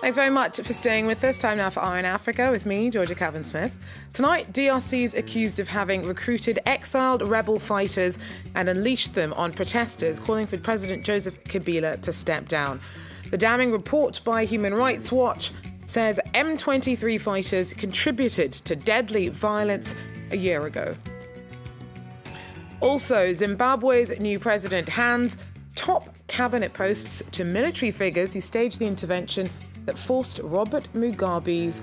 Thanks very much for staying with us. Time now for Eye in Africa with me, Georgia Calvin-Smith. Tonight, DRC is accused of having recruited exiled rebel fighters and unleashed them on protesters, calling for President Joseph Kabila to step down. The damning report by Human Rights Watch says M23 fighters contributed to deadly violence a year ago. Also, Zimbabwe's new president hands top cabinet posts to military figures who staged the intervention that forced Robert Mugabe's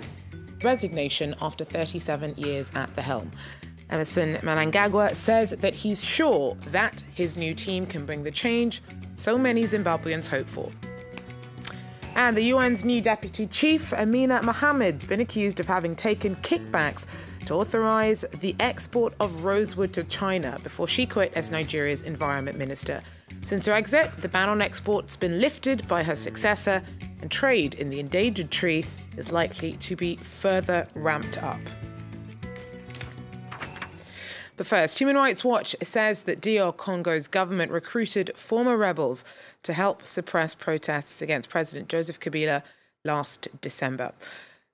resignation after 37 years at the helm. Emmerson Mnangagwa says that he's sure that his new team can bring the change so many Zimbabweans hope for. And the UN's new deputy chief, Amina Mohamed's been accused of having taken kickbacks to authorise the export of rosewood to China before she quit as Nigeria's environment minister. Since her exit, the ban on export's been lifted by her successor, and trade in the endangered tree is likely to be further ramped up. But first, Human Rights Watch says that DR Congo's government recruited former rebels to help suppress protests against President Joseph Kabila last December.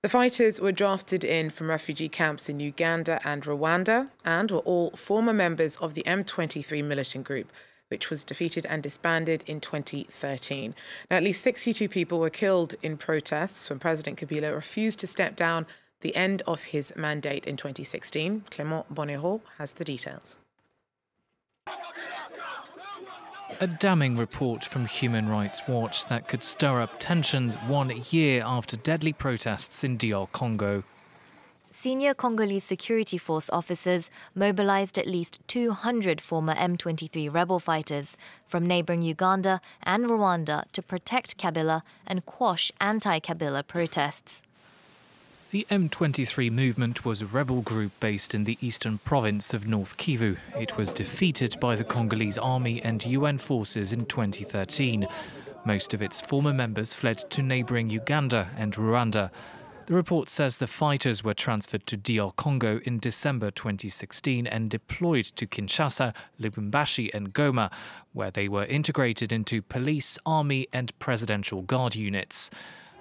The fighters were drafted in from refugee camps in Uganda and Rwanda and were all former members of the M23 militant group, which was defeated and disbanded in 2013. Now, at least 62 people were killed in protests when President Kabila refused to step down the end of his mandate in 2016. Clément Bonnereau has the details. A damning report from Human Rights Watch that could stir up tensions 1 year after deadly protests in DR Congo. Senior Congolese security force officers mobilized at least 200 former M23 rebel fighters from neighboring Uganda and Rwanda to protect Kabila and quash anti-Kabila protests. The M23 movement was a rebel group based in the eastern province of North Kivu. It was defeated by the Congolese army and UN forces in 2013. Most of its former members fled to neighboring Uganda and Rwanda. The report says the fighters were transferred to DR Congo in December 2016 and deployed to Kinshasa, Lubumbashi and Goma, where they were integrated into police, army and presidential guard units.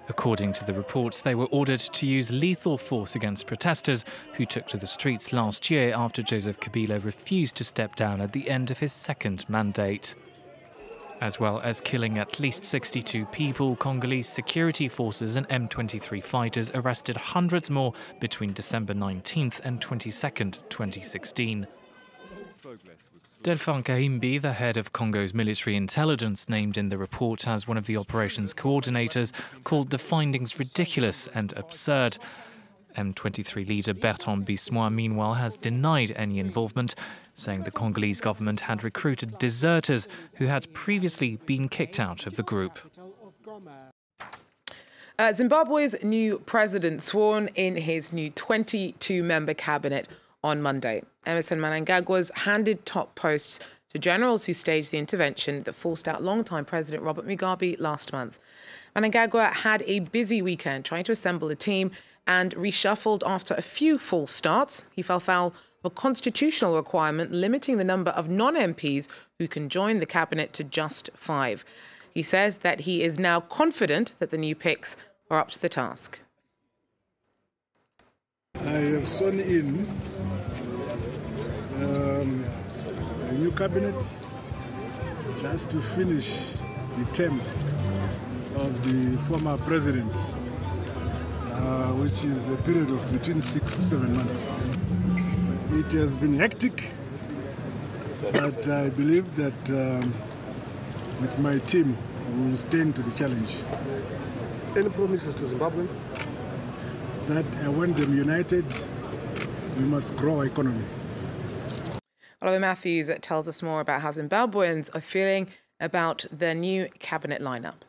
According to the reports, they were ordered to use lethal force against protesters who took to the streets last year after Joseph Kabila refused to step down at the end of his second mandate. As well as killing at least 62 people, Congolese security forces and M23 fighters arrested hundreds more between December 19th and 22nd, 2016. Delphin Kahimbi, the head of Congo's military intelligence, named in the report as one of the operation's coordinators, called the findings ridiculous and absurd. M23 leader Bertrand Bisimwa, meanwhile, has denied any involvement, saying the Congolese government had recruited deserters who had previously been kicked out of the group. Zimbabwe's new president sworn in his new 22-member cabinet on Monday. Emmerson Mnangagwa's handed top posts to generals who staged the intervention that forced out longtime President Robert Mugabe last month. Mnangagwa had a busy weekend trying to assemble a team and reshuffled after a few false starts. He fell foul of a constitutional requirement limiting the number of non-MPs who can join the cabinet to just 5. He says that he is now confident that the new picks are up to the task. I have sworn in a new cabinet just to finish the term of the former president, which is a period of between 6 to 7 months. It has been hectic, but I believe that with my team, we will stand to the challenge. Any promises to Zimbabweans? That I want them united. We must grow our economy. Oliver Matthews tells us more about how Zimbabweans are feeling about their new cabinet lineup.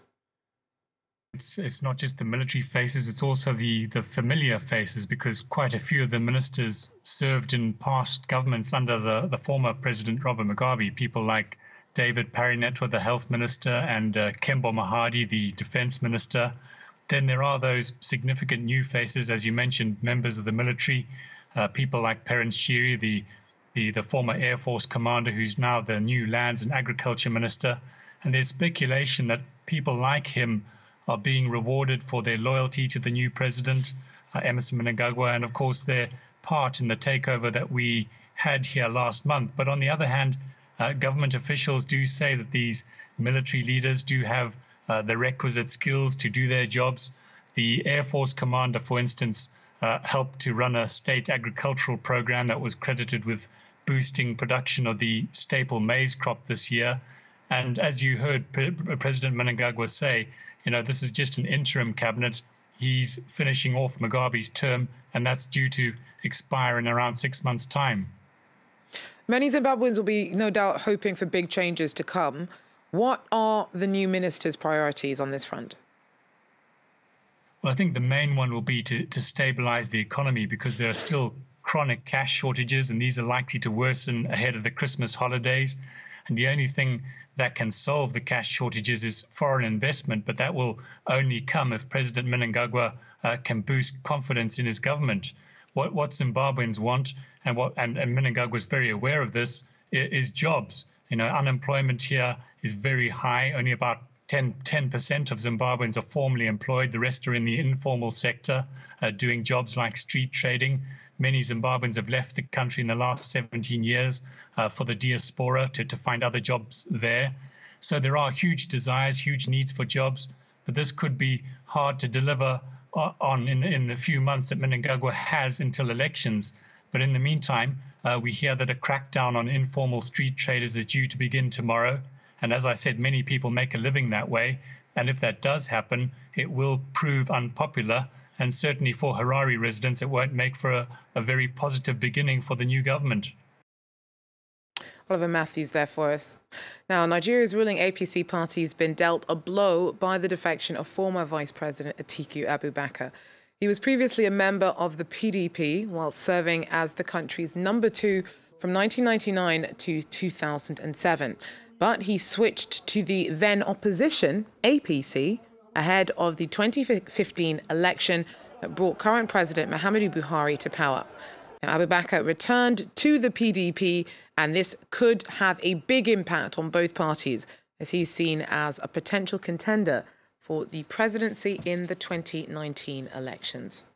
It's not just the military faces, it's also the familiar faces, because quite a few of the ministers served in past governments under the former President Robert Mugabe. People like David Parinetwa, the health minister, and Kembo Mahadi, the defense minister. Then there are those significant new faces, as you mentioned, members of the military, people like Perence Shiri, the former Air Force commander, who's now the new Lands and Agriculture Minister. And there's speculation that people like him are being rewarded for their loyalty to the new president, Emmerson Mnangagwa, and of course their part in the takeover that we had here last month. But on the other hand, government officials do say that these military leaders do have the requisite skills to do their jobs. The Air Force commander, for instance, helped to run a state agricultural program that was credited with boosting production of the staple maize crop this year. And as you heard President Mnangagwa say, this is just an interim cabinet. He's finishing off Mugabe's term, and that's due to expire in around 6 months' time. Many Zimbabweans will be, no doubt, hoping for big changes to come. What are the new minister's priorities on this front? Well, I think the main one will be to stabilize the economy, because there are still chronic cash shortages, and these are likely to worsen ahead of the Christmas holidays. And the only thing that can solve the cash shortages is foreign investment, but that will only come if President Mnangagwa can boost confidence in his government. What Zimbabweans want, and Mnangagwa is very aware of this, is jobs. Unemployment here is very high. Only about 10% of Zimbabweans are formally employed. The rest are in the informal sector, doing jobs like street trading. Many Zimbabweans have left the country in the last 17 years for the diaspora to find other jobs there. So there are huge desires, huge needs for jobs, but this could be hard to deliver on in the few months that Mnangagwa has until elections. But in the meantime, we hear that a crackdown on informal street traders is due to begin tomorrow. And as I said, many people make a living that way. And if that does happen, it will prove unpopular. And certainly for Harare residents, it won't make for a very positive beginning for the new government. Oliver Matthews there for us. Now, Nigeria's ruling APC party has been dealt a blow by the defection of former Vice President Atiku Abubakar. He was previously a member of the PDP while serving as the country's number 2 from 1999 to 2007. But he switched to the then opposition, APC, ahead of the 2015 election that brought current President Muhammadu Buhari to power. Now, Abubakar returned to the PDP, and this could have a big impact on both parties, as he's seen as a potential contender for the presidency in the 2019 elections.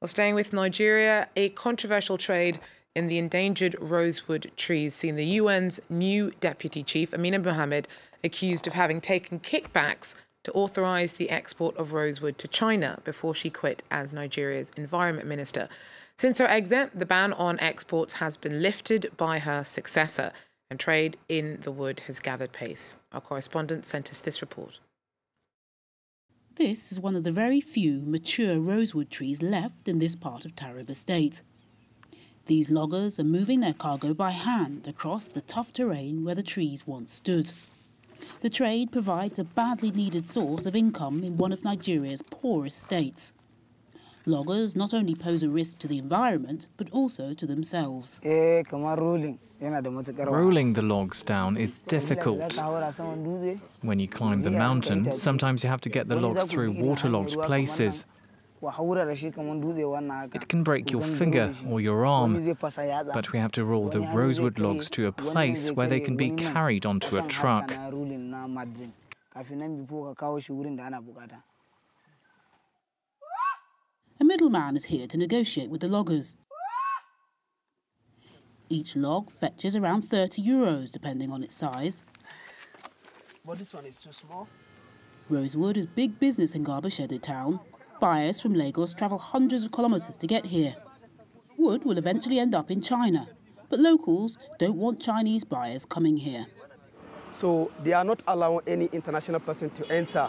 Well, staying with Nigeria, a controversial trade in the endangered rosewood trees seen the UN's new deputy chief, Amina Mohammed, accused of having taken kickbacks to authorize the export of rosewood to China before she quit as Nigeria's environment minister. Since her exit, the ban on exports has been lifted by her successor, and trade in the wood has gathered pace. Our correspondent sent us this report. This is one of the very few mature rosewood trees left in this part of Taraba State. These loggers are moving their cargo by hand across the tough terrain where the trees once stood. The trade provides a badly needed source of income in one of Nigeria's poorest states. Loggers not only pose a risk to the environment, but also to themselves. Rolling the logs down is difficult. When you climb the mountain, sometimes you have to get the logs through waterlogged places. It can break your finger or your arm, but we have to roll the rosewood logs to a place where they can be carried onto a truck. A middleman is here to negotiate with the loggers. Each log fetches around €30, depending on its size. But this one is too small. Rosewood is big business in Garbashede town. Buyers from Lagos travel hundreds of kilometres to get here. Wood will eventually end up in China, but locals don't want Chinese buyers coming here. So they are not allowing any international person to enter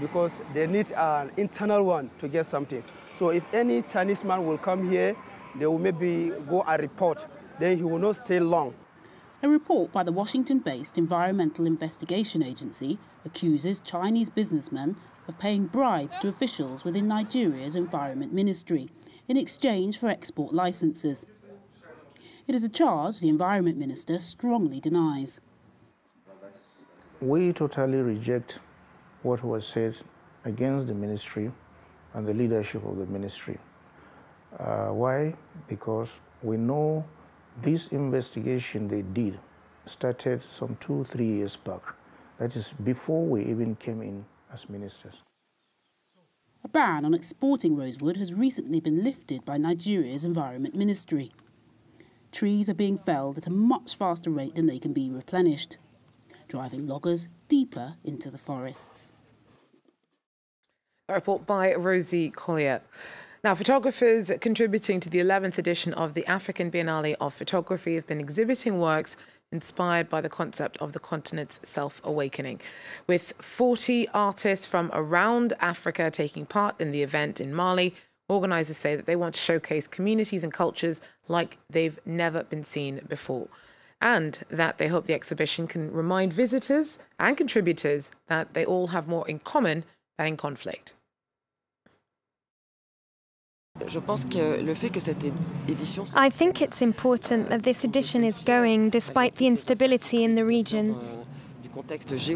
because they need an internal one to get something. So if any Chinese man will come here, they will maybe go and report. Then he will not stay long. A report by the Washington-based Environmental Investigation Agency accuses Chinese businessmen of paying bribes to officials within Nigeria's Environment Ministry in exchange for export licenses. It is a charge the Environment Minister strongly denies. We totally reject what was said against the ministry and the leadership of the ministry. Why? Because we know this investigation they did started some 2-3 years back. That is before we even came in as ministers. A ban on exporting rosewood has recently been lifted by Nigeria's Environment Ministry. Trees are being felled at a much faster rate than they can be replenished, driving loggers deeper into the forests. A report by Rosie Collier. Now, photographers contributing to the 11th edition of the African Biennale of Photography have been exhibiting works inspired by the concept of the continent's self-awakening. With 40 artists from around Africa taking part in the event in Mali, organisers say that they want to showcase communities and cultures like they've never been seen before, and that they hope the exhibition can remind visitors and contributors that they all have more in common than in conflict. I think it's important that this edition is going despite the instability in the region.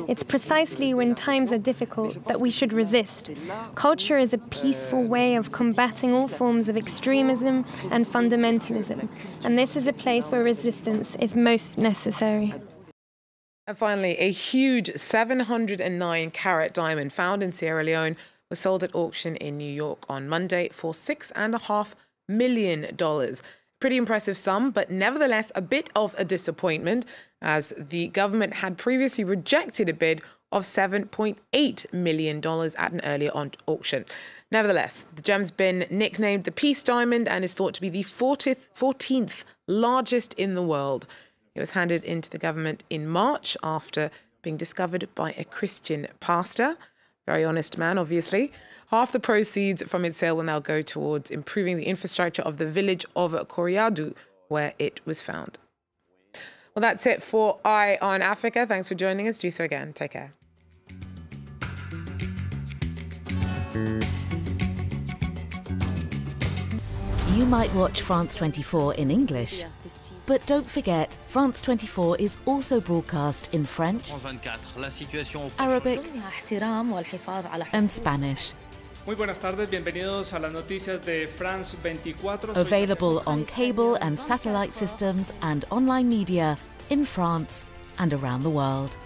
It's precisely when times are difficult that we should resist. Culture is a peaceful way of combating all forms of extremism and fundamentalism, and this is a place where resistance is most necessary. And finally, a huge 709-carat diamond found in Sierra Leone was sold at auction in New York on Monday for $6.5 million. Pretty impressive sum, but nevertheless a bit of a disappointment, as the government had previously rejected a bid of $7.8 million at an earlier auction. Nevertheless, the gem's been nicknamed the Peace Diamond and is thought to be the 14th largest in the world. It was handed into the government in March after being discovered by a Christian pastor. Very honest man, obviously. Half the proceeds from its sale will now go towards improving the infrastructure of the village of Koriadu, where it was found. Well, that's it for Eye on Africa. Thanks for joining us. Do so again. Take care. You might watch France 24 in English, but don't forget, France 24 is also broadcast in French, Arabic, and Spanish. Muy buenas tardes, bienvenidos a las noticias de France 24. Available on cable and satellite systems and online media in France and around the world.